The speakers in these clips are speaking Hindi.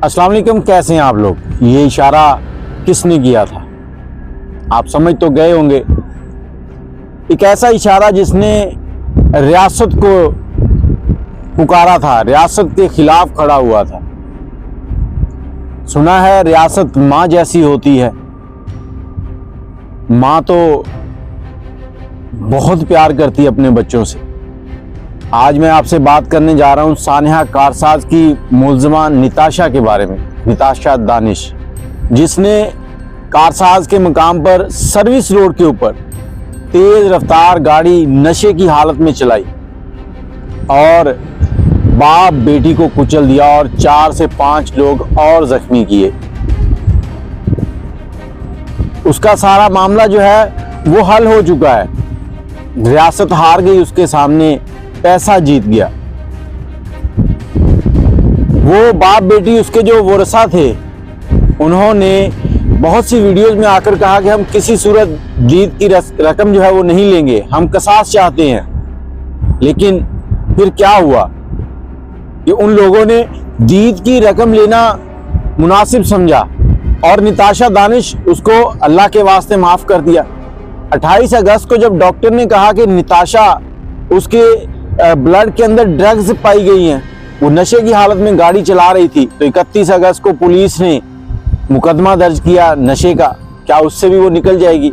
अस्सलाम वालेकुम, कैसे हैं आप लोग। ये इशारा किसने किया था आप समझ तो गए होंगे। एक ऐसा इशारा जिसने रियासत को पुकारा था, रियासत के खिलाफ खड़ा हुआ था। सुना है रियासत माँ जैसी होती है। माँ तो बहुत प्यार करती है अपने बच्चों से। आज मैं आपसे बात करने जा रहा हूं सानिया कारसाज की मुल्ज़िमा निताशा के बारे में। निताशा दानिश, जिसने कारसाज के मकाम पर सर्विस रोड के ऊपर तेज रफ्तार गाड़ी नशे की हालत में चलाई और बाप बेटी को कुचल दिया और 4 से 5 लोग और जख्मी किए। उसका सारा मामला जो है वो हल हो चुका है। रियासत हार गई उसके सामने, पैसा जीत गया। वो बाप बेटी उसके जो वरसा थे, उन्होंने बहुत सी वीडियोस में आकर कहा कि हम किसी सूरत जीत की रकम जो है वो नहीं लेंगे, हम कसास चाहते हैं। लेकिन फिर क्या हुआ कि उन लोगों ने जीत की रकम लेना मुनासिब समझा और निताशा दानिश उसको अल्लाह के वास्ते माफ कर दिया। 28 अगस्त को जब डॉक्टर ने कहा कि निताशा उसके ब्लड के अंदर ड्रग्स पाई गई हैं, वो नशे की हालत में गाड़ी चला रही थी, तो 31 अगस्त को पुलिस ने मुकदमा दर्ज किया नशे का। क्या उससे भी वो निकल जाएगी।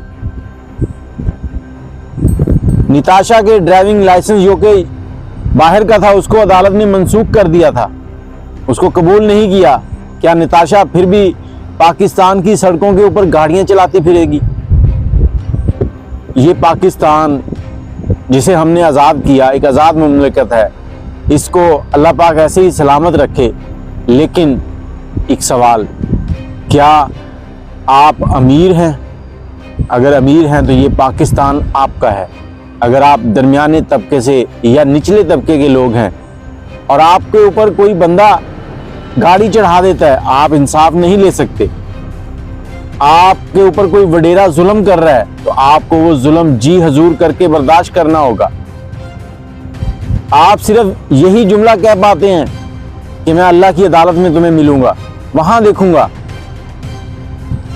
निताशा के ड्राइविंग लाइसेंस जो कि बाहर का था उसको अदालत ने मनसूख कर दिया था, उसको कबूल नहीं किया। क्या निताशा फिर भी पाकिस्तान की सड़कों के ऊपर गाड़ियां चलाती फिरेगी। ये पाकिस्तान जिसे हमने आज़ाद किया, एक आज़ाद मुमलिकत है, इसको अल्लाह पाक ऐसे ही सलामत रखे। लेकिन एक सवाल, क्या आप अमीर हैं? अगर अमीर हैं तो ये पाकिस्तान आपका है। अगर आप दरमियाने तबके से या निचले तबके के लोग हैं और आपके ऊपर कोई बंदा गाड़ी चढ़ा देता है, आप इंसाफ नहीं ले सकते। आपके ऊपर कोई वडेरा जुल्म कर रहा है तो आपको वो जुल्म जी हजूर करके बर्दाश्त करना होगा। आप सिर्फ यही जुमला कह पाते हैं कि मैं अल्लाह की अदालत में तुम्हें मिलूंगा, वहां देखूंगा।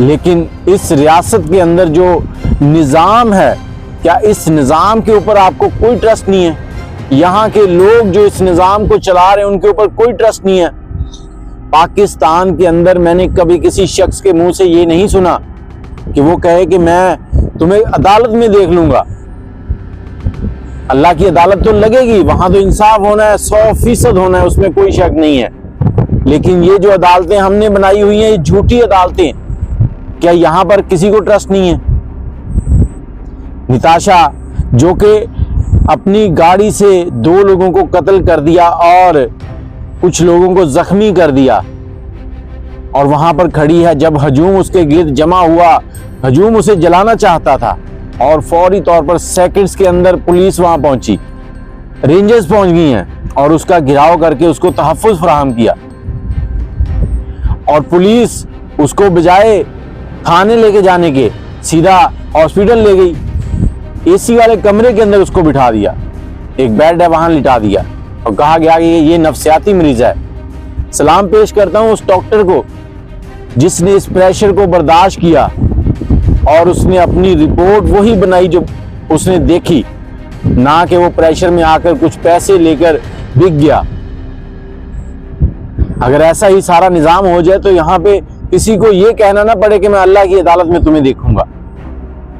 लेकिन इस रियासत के अंदर जो निज़ाम है, क्या इस निज़ाम के ऊपर आपको कोई ट्रस्ट नहीं है? यहाँ के लोग जो इस निज़ाम को चला रहे हैं उनके ऊपर कोई ट्रस्ट नहीं है। पाकिस्तान के अंदर मैंने कभी किसी शख्स के मुंह से ये नहीं सुना कि वो कहे कि मैं तुम्हें अदालत में देख लूंगा। अल्लाह की अदालत तो लगेगी, वहां तो इंसाफ होना है, 100% होना है, उसमें कोई शक नहीं है। लेकिन ये जो अदालतें हमने बनाई हुई हैं, ये झूठी अदालतें, क्या यहां पर किसी को ट्रस्ट नहीं है? निताशा जो कि अपनी गाड़ी से 2 लोगों को कत्ल कर दिया और कुछ लोगों को जख्मी कर दिया और वहां पर खड़ी है, जब हजूम उसके गिर्द जमा हुआ, हजूम उसे जलाना चाहता था और फौरी तौर पर सेकंड्स के अंदर पुलिस वहां पहुंची, रेंजर्स पहुंच गई हैं और उसका घेराव करके उसको तहफ़्फ़ुज़ फराहम किया। और पुलिस उसको बजाय थाने लेके जाने के सीधा हॉस्पिटल ले गई। एसी वाले कमरे के अंदर उसको बिठा दिया, एक बेड है वहां लिटा दिया और कहा गया कि ये नफ्सियाती मरीज है। सलाम पेश करता हूं उस डॉक्टर को जिसने इस प्रेशर को बर्दाश्त किया और उसने अपनी रिपोर्ट वही बनाई जो उसने देखी, ना कि वो प्रेशर में आकर कुछ पैसे लेकर बिक गया। अगर ऐसा ही सारा निजाम हो जाए तो यहाँ पे किसी को ये कहना ना पड़े कि मैं अल्लाह की अदालत में तुम्हें देखूंगा।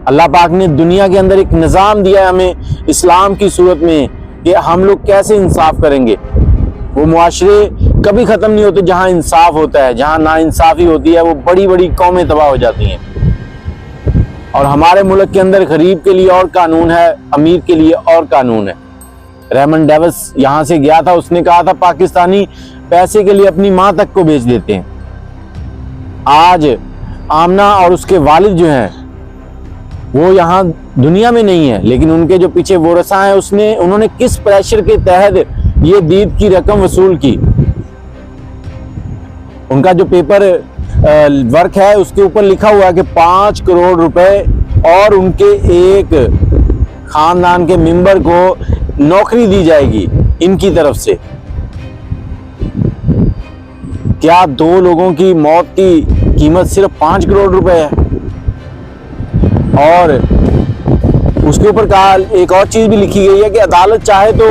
अल्लाह पाक ने दुनिया के अंदर एक निज़ाम दिया है हमें इस्लाम की सूरत में कि हम लोग कैसे इंसाफ करेंगे। वो मुआशरे कभी ख़त्म नहीं होते जहाँ इंसाफ होता है। जहाँ नाइंसाफ़ी होती है वो बड़ी बड़ी कौमें तबाह हो जाती हैं। और हमारे मुल्क के अंदर गरीब के लिए और कानून है, अमीर के लिए और कानून है। रेमन डेविस यहाँ से गया था, उसने कहा था पाकिस्तानी पैसे के लिए अपनी माँ तक को बेच देते हैं। आज आमना और उसके वालिद जो हैं वो यहाँ दुनिया में नहीं है, लेकिन उनके जो पीछे वरसा हैं उन्होंने किस प्रेशर के तहत ये दीद की रकम वसूल की। उनका जो पेपर वर्क है उसके ऊपर लिखा हुआ है कि 5 करोड़ रुपए और उनके एक खानदान के मेंबर को नौकरी दी जाएगी इनकी तरफ से। क्या 2 लोगों की मौत की कीमत सिर्फ 5 करोड़ रुपए है? और उसके ऊपर कहा, एक और चीज भी लिखी गई है कि अदालत चाहे तो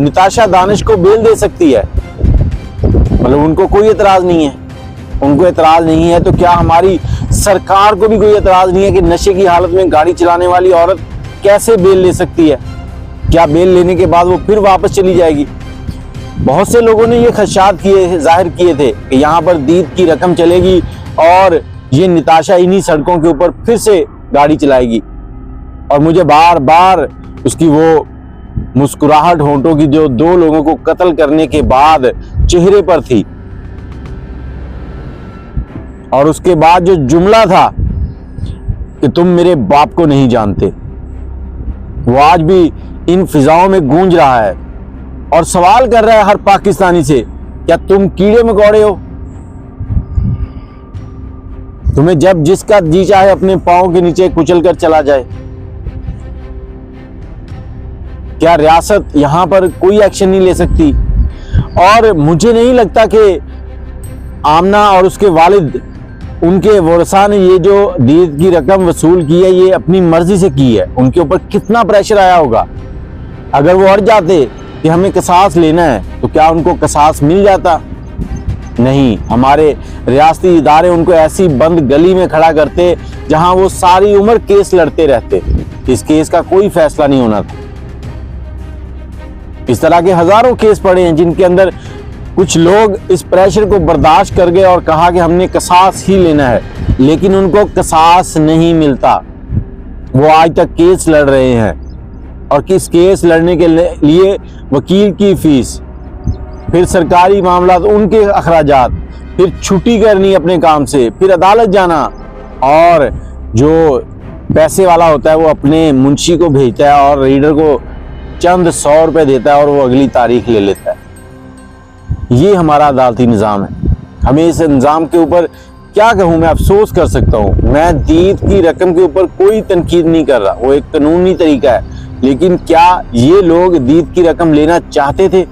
निताशा दानिश को बेल दे सकती है। मतलब उनको कोई एतराज नहीं है। उनको एतराज नहीं है तो क्या हमारी सरकार को भी कोई एतराज नहीं है कि नशे की हालत में गाड़ी चलाने वाली औरत कैसे बेल ले सकती है? क्या बेल लेने के बाद वो फिर वापस चली जाएगी? बहुत से लोगों ने ये खदशात जाहिर किए थे कि यहाँ पर दीद की रकम चलेगी और ये निताशा इन्हीं सड़कों के ऊपर फिर से गाड़ी चलाएगी। और मुझे बार बार उसकी वो मुस्कुराहट होंठों की जो 2 लोगों को कत्ल करने के बाद चेहरे पर थी, और उसके बाद जो जुमला था कि तुम मेरे बाप को नहीं जानते, वो आज भी इन फिजाओं में गूंज रहा है और सवाल कर रहा है हर पाकिस्तानी से, क्या तुम कीड़े मकोड़े हो? तुम्हें जब जिसका जी चाहे अपने पांव के नीचे कुचल कर चला जाए। क्या रियासत यहां पर कोई एक्शन नहीं ले सकती? और मुझे नहीं लगता कि आमना और उसके वालिद, उनके वरसा ने ये जो दीद की रकम वसूल की है ये अपनी मर्जी से की है। उनके ऊपर कितना प्रेशर आया होगा। अगर वो अड़ जाते कि हमें कसास लेना है तो क्या उनको कसास मिल जाता? नहीं, हमारे रियासती इदारे उनको ऐसी बंद गली में खड़ा करते जहां वो सारी उम्र केस लड़ते रहते। इस केस का कोई फैसला नहीं होना था। इस तरह के हजारों केस पड़े हैं जिनके अंदर कुछ लोग इस प्रेशर को बर्दाश्त कर गए और कहा कि हमने कसास ही लेना है, लेकिन उनको कसास नहीं मिलता। वो आज तक केस लड़ रहे हैं और किस केस लड़ने के लिए वकील की फीस, फिर सरकारी मामला उनके अखराजात, फिर छुट्टी करनी अपने काम से, फिर अदालत जाना, और जो पैसे वाला होता है वो अपने मुंशी को भेजता है और रीडर को चंद 100 रुपए देता है और वो अगली तारीख ले लेता है। ये हमारा अदालती निज़ाम है। हमें इस निज़ाम के ऊपर क्या कहूँ, मैं अफसोस कर सकता हूँ। मैं दीद की रकम के ऊपर कोई तनकीद नहीं कर रहा, वो एक कानूनी तरीका है, लेकिन क्या ये लोग दीद की रकम लेना चाहते थे?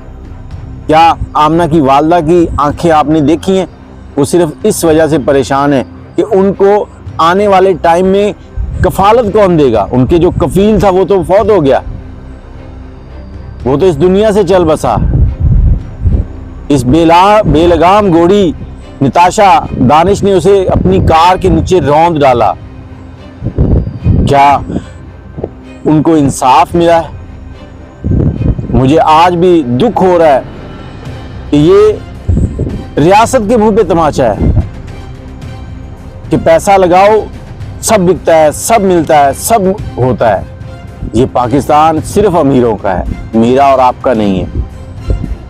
क्या आमना की वालदा की आंखें आपने देखी हैं? वो सिर्फ इस वजह से परेशान है कि उनको आने वाले टाइम में कफालत कौन देगा? उनके जो कफील था वो तो फौत हो गया, वो तो इस दुनिया से चल बसा। इस बेलगाम घोड़ी निताशा दानिश ने उसे अपनी कार के नीचे रौंद डाला। क्या उनको इंसाफ मिला है? मुझे आज भी दुख हो रहा है कि ये रियासत के मुंह पे तमाचा है कि पैसा लगाओ सब बिकता है, सब मिलता है, सब होता है। ये पाकिस्तान सिर्फ अमीरों का है, मेरा और आपका नहीं है।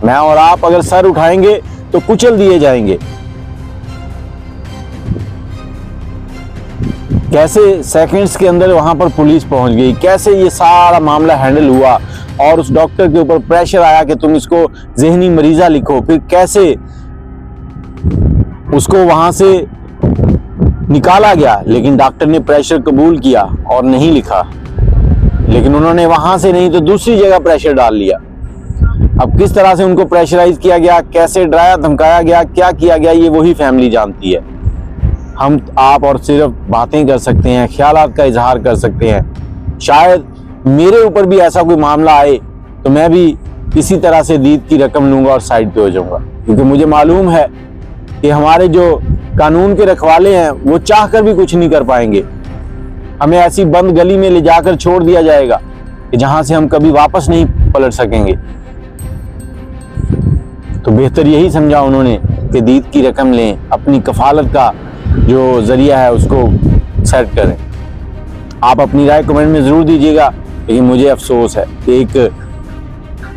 मैं और आप अगर सर उठाएंगे तो कुचल दिए जाएंगे। कैसे सेकंड्स के अंदर वहां पर पुलिस पहुंच गई, कैसे ये सारा मामला हैंडल हुआ और उस डॉक्टर के ऊपर प्रेशर आया कि तुम इसको ज़हनी मरीजा लिखो, फिर कैसे उसको वहां से निकाला गया, लेकिन डॉक्टर ने प्रेशर कबूल किया और नहीं लिखा। लेकिन उन्होंने वहां से नहीं तो दूसरी जगह प्रेशर डाल लिया। अब किस तरह से उनको प्रेशराइज किया गया, कैसे डराया धमकाया गया, क्या किया गया, ये वही फैमिली जानती है। हम आप और सिर्फ बातें कर सकते हैं, ख्यालात का इजहार कर सकते हैं। शायद मेरे ऊपर भी ऐसा कोई मामला आए तो मैं भी इसी तरह से दीद की रकम लूंगा और साइड पे हो जाऊंगा, क्योंकि मुझे मालूम है कि हमारे जो कानून के रखवाले हैं वो चाह कर भी कुछ नहीं कर पाएंगे। हमें ऐसी बंद गली में ले जाकर छोड़ दिया जाएगा कि जहां से हम कभी वापस नहीं पलट सकेंगे। तो बेहतर यही समझा उन्होंने कि दीद की रकम लें, अपनी कफालत का जो जरिया है उसको सेट करें। आप अपनी राय कमेंट में ज़रूर दीजिएगा, लेकिन मुझे अफसोस है कि एक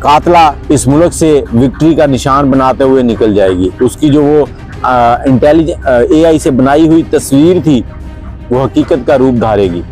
कातला इस मुल्क से विक्ट्री का निशान बनाते हुए निकल जाएगी। उसकी जो वो AI से बनाई हुई तस्वीर थी वो हकीकत का रूप धारेगी।